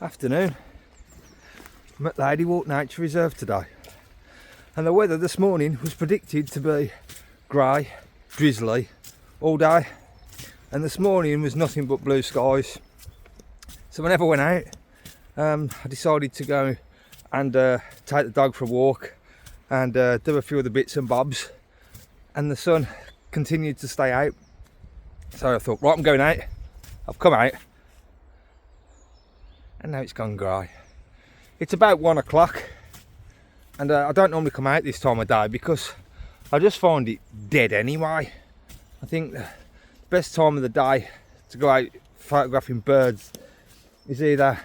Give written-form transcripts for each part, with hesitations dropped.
Afternoon. I'm at Ladywalk Nature Reserve today, and the weather this morning was predicted to be grey, drizzly all day, and this morning was nothing but blue skies. So whenever I went out, I decided to go and take the dog for a walk and do a few of the bits and bobs, and the sun continued to stay out. So I thought, right, I'm going out. I've come out, and now it's gone grey. It's about 1 o'clock, and I don't normally come out this time of day because I just find it dead anyway. I think the best time of the day to go out photographing birds is either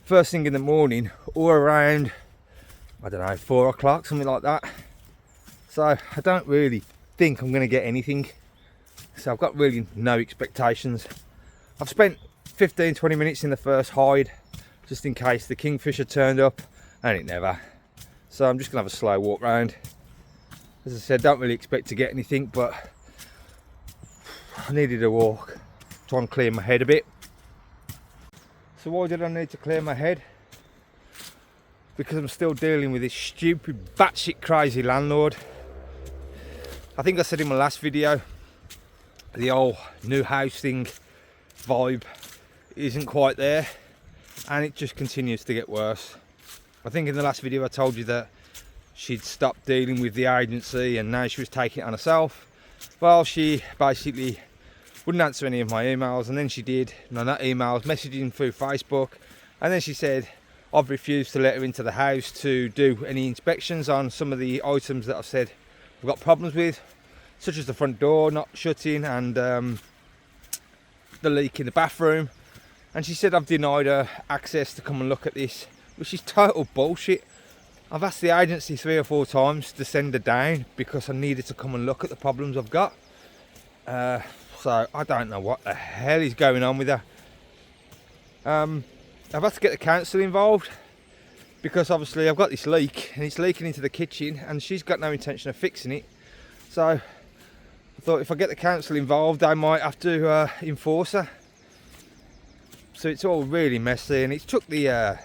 first thing in the morning or around, I don't know, 4 o'clock, something like that. So I don't really think I'm going to get anything, so I've got really no expectations. I've spent 15-20 minutes in the first hide just in case the kingfisher turned up, and it never. So I'm just gonna have a slow walk round. As I said, don't really expect to get anything, but I needed a walk, try and clear my head a bit. So why did I need to clear my head? Because I'm still dealing with this stupid batshit crazy landlord. I think I said in my last video, the old new house thing vibe isn't quite there, and it just continues to get worse. I think in the last video I told you that she'd stopped dealing with the agency and now she was taking it on herself. Well, she basically wouldn't answer any of my emails, and then she did, no, not emails, messaging through Facebook, and then she said I've refused to let her into the house to do any inspections on some of the items that I've said I've got problems with, such as the front door not shutting and the leak in the bathroom. And she said I've denied her access to come and look at this, which is total bullshit. I've asked the agency 3 or 4 times to send her down because I needed to come and look at the problems I've got. So I don't know what the hell is going on with her. I've had to get the council involved because obviously I've got this leak and it's leaking into the kitchen and she's got no intention of fixing it. So I thought if I get the council involved, I might have to enforce her. So it's all really messy, and it's took the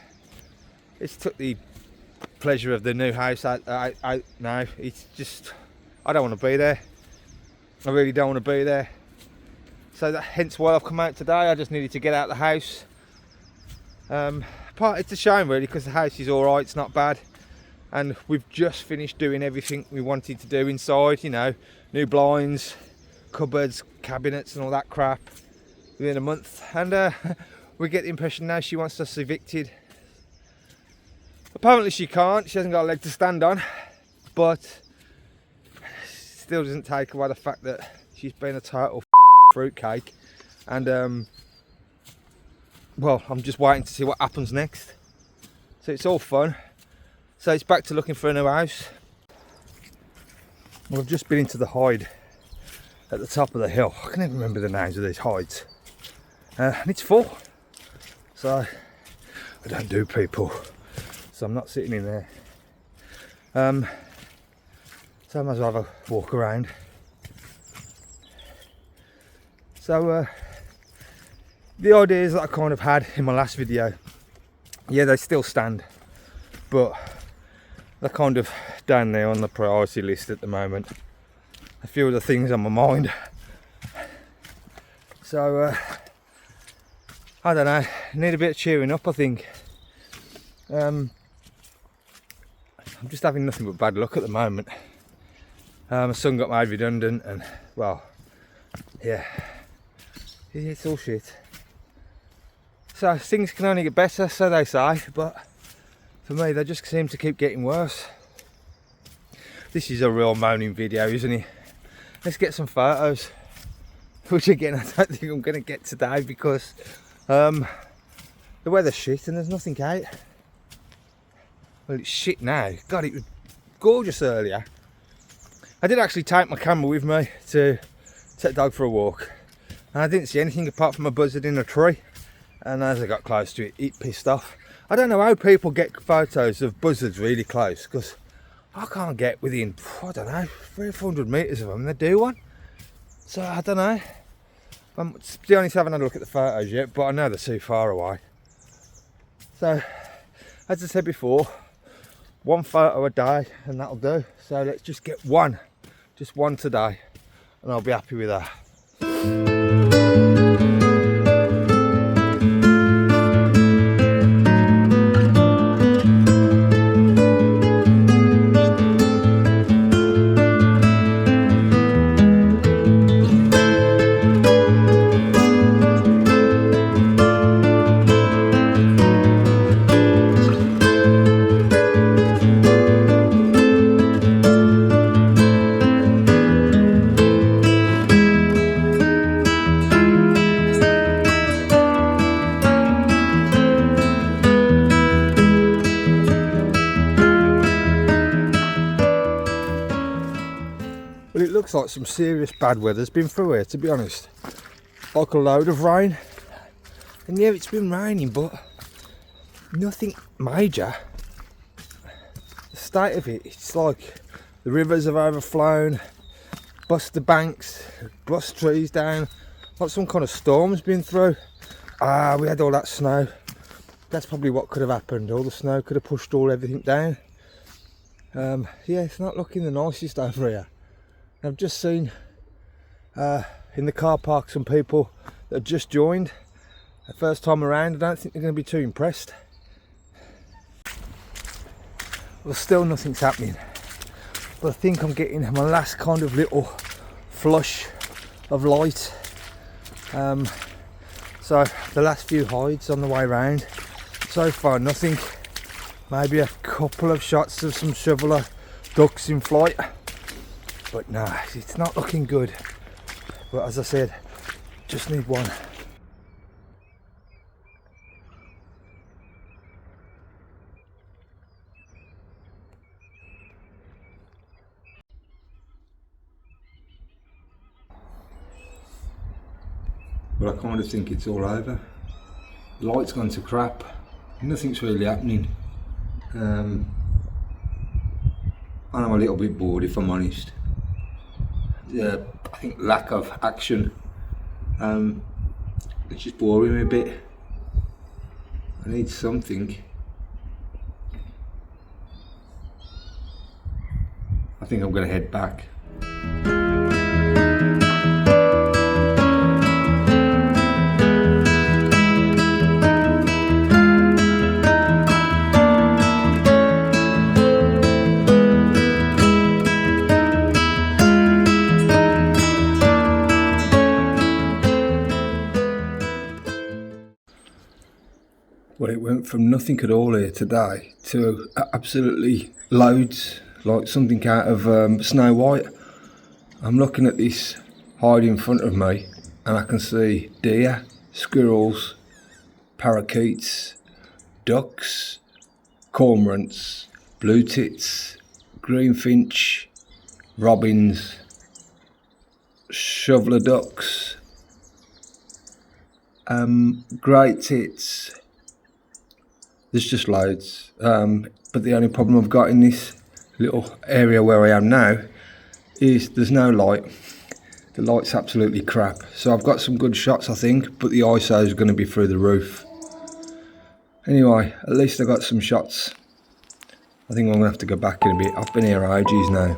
pleasure of the new house out now. It's just, I don't want to be there. I really don't want to be there. So hence why I've come out today. I just needed to get out of the house. It's a shame really, because the house is all right, it's not bad, and we've just finished doing everything we wanted to do inside. You know, new blinds, cupboards, cabinets, and all that crap within a month, and we get the impression now she wants us evicted. Apparently she can't, she hasn't got a leg to stand on, but still doesn't take away the fact that she's been a total fruitcake, and well, I'm just waiting to see what happens next. So it's all fun. So it's back to looking for a new house. Well, I've just been into the hide at the top of the hill. I can't even remember the names of these hides, and it's full. So I don't do people, so I'm not sitting in there. So I might as well have a walk around. So the ideas that I kind of had in my last video, yeah, they still stand, but they're kind of down there on the priority list at the moment. A few of the things on my mind. So I don't know, need a bit of cheering up, I think. I'm just having nothing but bad luck at the moment. My son got made redundant, and well, yeah, it's all shit. So things can only get better, so they say, but for me they just seem to keep getting worse. This is a real moaning video, isn't it? Let's get some photos, which again I don't think I'm going to get today because the weather's shit and there's nothing out. Well, it's shit now. God, it was gorgeous earlier. I did actually take my camera with me to take the dog for a walk, and I didn't see anything apart from a buzzard in a tree, and as I got close to it, it pissed off. I don't know how people get photos of buzzards really close, because I can't get within, I don't know, 300 or 400 metres of them. They do one. So I don't know. To be honest, I haven't had a look at the photos yet, but I know they're too far away. So as I said before, one photo a day and that'll do. So let's just get one, just one today, and I'll be happy with that. Well, it looks like some serious bad weather's been through here, to be honest. Like a load of rain. And yeah, it's been raining, but nothing major. The state of it, it's like the rivers have overflown, bust the banks, bust trees down, like some kind of storm's been through. We had all that snow. That's probably what could have happened. All the snow could have pushed everything down. Yeah, it's not looking the nicest over here. I've just seen in the car park some people that have just joined the first time around. I don't think they're going to be too impressed. Well, still nothing's happening, but I think I'm getting my last kind of little flush of light. So the last few hides on the way round, so far nothing. Maybe a couple of shots of some shoveler ducks in flight. But nah, it's not looking good. But as I said, just need one. Well, I kind of think it's all over. The light's gone to crap. Nothing's really happening. And I'm a little bit bored, if I'm honest. I think lack of action, it's just boring me a bit. I need something. I think I'm going to head back. Well, it went from nothing at all here today to absolutely loads, like something out of Snow White. I'm looking at this hide in front of me and I can see deer, squirrels, parakeets, ducks, cormorants, blue tits, greenfinch, robins, shoveler ducks, great tits. There's just loads, but the only problem I've got in this little area where I am now is there's no light. The light's absolutely crap. So I've got some good shots, I think, but the ISO is going to be through the roof. Anyway, at least I got some shots. I think I'm going to have to go back in a bit. I've been here ages now.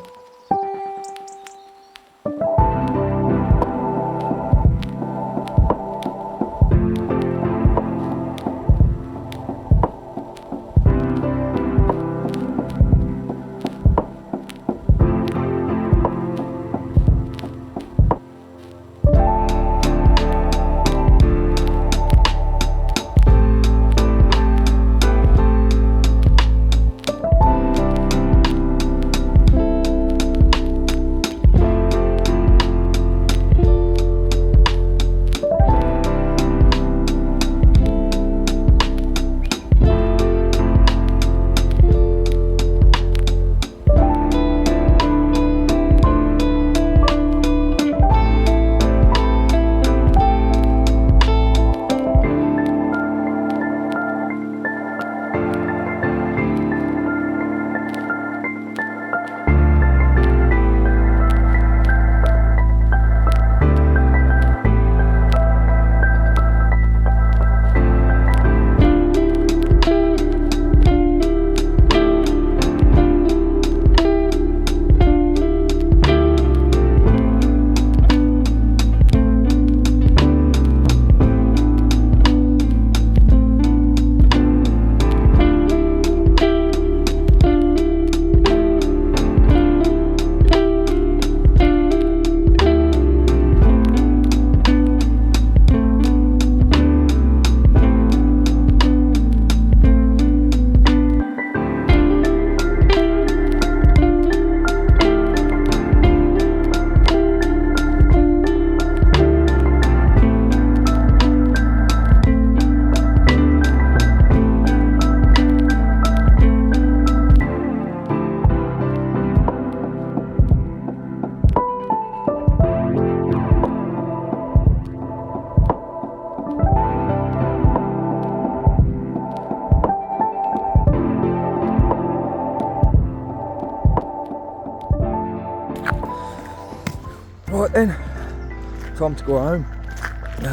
Right then, time to go home.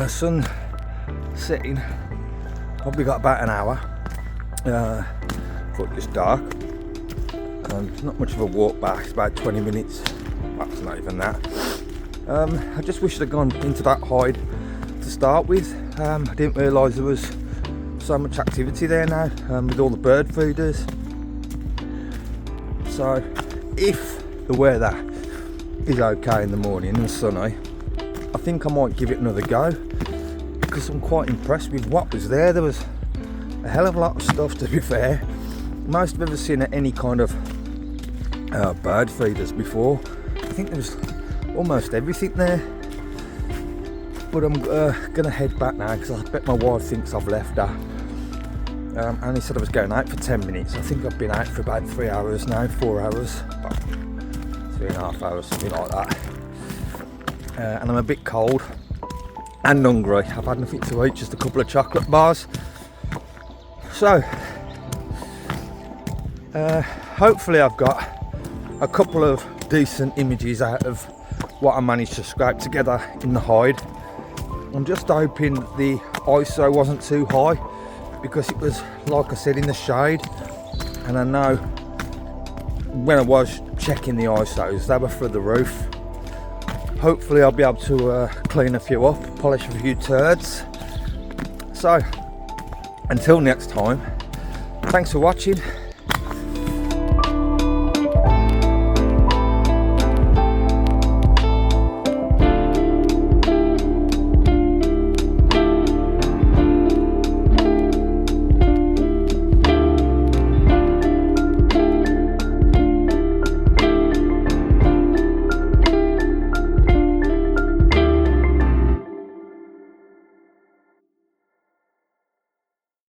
Sun setting, probably got about an hour. Thought it was dark. Not much of a walk back, it's about 20 minutes. That's not even that. I just wish I'd gone into that hide to start with. I didn't realise there was so much activity there now with all the bird feeders. So if the weather is okay in the morning and sunny, I think I might give it another go, because I'm quite impressed with what was there. There was a hell of a lot of stuff, to be fair. Most I've ever seen at any kind of bird feeders before. I think there was almost everything there. But I'm gonna head back now, because I bet my wife thinks I've left her. I only said I was going out for 10 minutes. I think I've been out for about 3 hours now, 4 hours, about 3.5 hours, something like that. And I'm a bit cold and hungry. I've had nothing to eat, just a couple of chocolate bars. So hopefully I've got a couple of decent images out of what I managed to scrape together in the hide. I'm just hoping the ISO wasn't too high, because it was, like I said, in the shade, and I know when I was checking the ISOs they were through the roof. Hopefully I'll be able to clean a few up, polish a few turds. So until next time, thanks for watching.